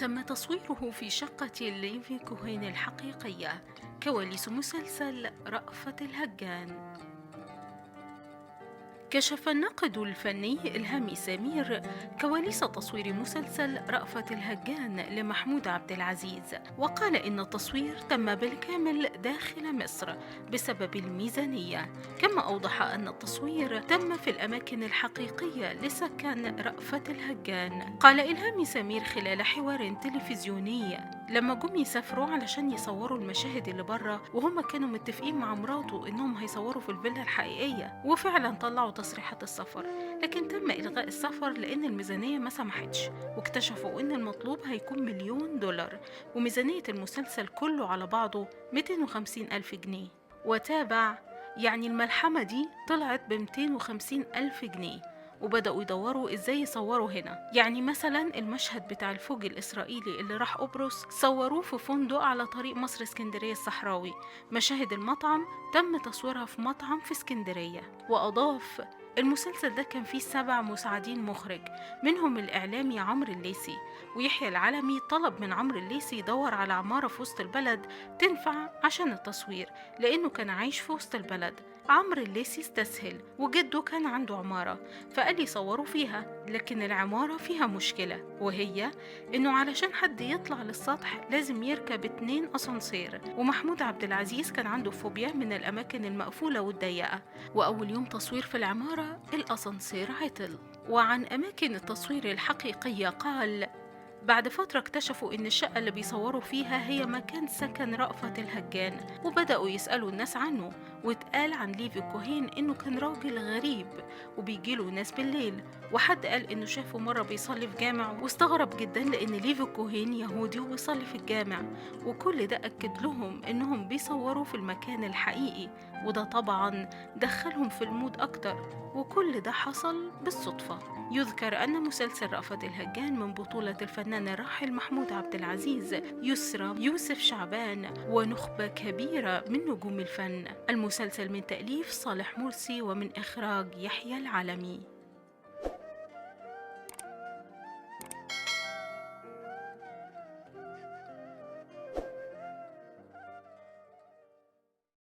تم تصويره في شقة ليفي كوهين الحقيقية. كواليس مسلسل رأفت الهجان. كشف الناقد الفني إلهامي سمير كواليس تصوير مسلسل رأفت الهجان لمحمود عبد العزيز، وقال إن التصوير تم بالكامل داخل مصر بسبب الميزانية. كما أوضح أن التصوير تم في الأماكن الحقيقية لسكن رأفت الهجان. قال إلهامي سمير خلال حوار تلفزيوني لما جم يسافروا علشان يصوروا المشاهد اللي بره، وهم كانوا متفقين مع مراته إنهم هيصوروا في الفيلا الحقيقية، وفعلا طلعوا تصريحات السفر، لكن تم إلغاء السفر لأن الميزانية ما سمحتش، واكتشفوا إن المطلوب هيكون $1,000,000، وميزانية المسلسل كله على بعضه 250 ألف جنيه. وتابع يعني الملحمة دي طلعت ب250 ألف جنيه، وبدأوا يدوروا ازاي يصوروا هنا. يعني مثلا المشهد بتاع الفوج الإسرائيلي اللي راح قبرص صوروه في فندق على طريق مصر اسكندرية الصحراوي. مشاهد المطعم تم تصويرها في مطعم في اسكندرية. وأضاف المسلسل ده كان فيه 7 مساعدين مخرج، منهم الإعلامي عمرو الليثي، ويحيى العلمي طلب من عمرو الليثي يدور على عمارة في وسط البلد تنفع عشان التصوير، لأنه كان عايش في وسط البلد. عمرو الليثي استسهل، وجده كان عنده عمارة، فقال يصوروا فيها، لكن العمارة فيها مشكلة، وهي إنه علشان حد يطلع للسطح لازم يركب 2 أسانسير، ومحمود عبد العزيز كان عنده فوبيا من الأماكن المقفولة والضيقة، وأول يوم تصوير في العمارة الأسانسير عطل. وعن أماكن التصوير الحقيقية قال: بعد فترة اكتشفوا إن الشقة اللي بيصوروا فيها هي مكان سكن رأفت الهجان، وبدأوا يسألوا الناس عنه، واتقال عن ليفي كوهين إنه كان راجل غريب وبيجيله ناس بالليل، وحد قال إنه شافه مرة بيصلي في جامع، واستغرب جدا لأن ليفي كوهين يهودي وبيصلي في الجامع. وكل ده أكد لهم إنهم بيصوروا في المكان الحقيقي، وده طبعا دخلهم في المود أكتر، وكل ده حصل بالصدفة. يذكر أن مسلسل رأفت الهجان من بطولة الفنان الراحل محمود عبد العزيز، يسرى، يوسف شعبان، ونخبة كبيرة من نجوم الفن. المسلسل من تأليف صالح مرسي ومن إخراج يحيى العلمي.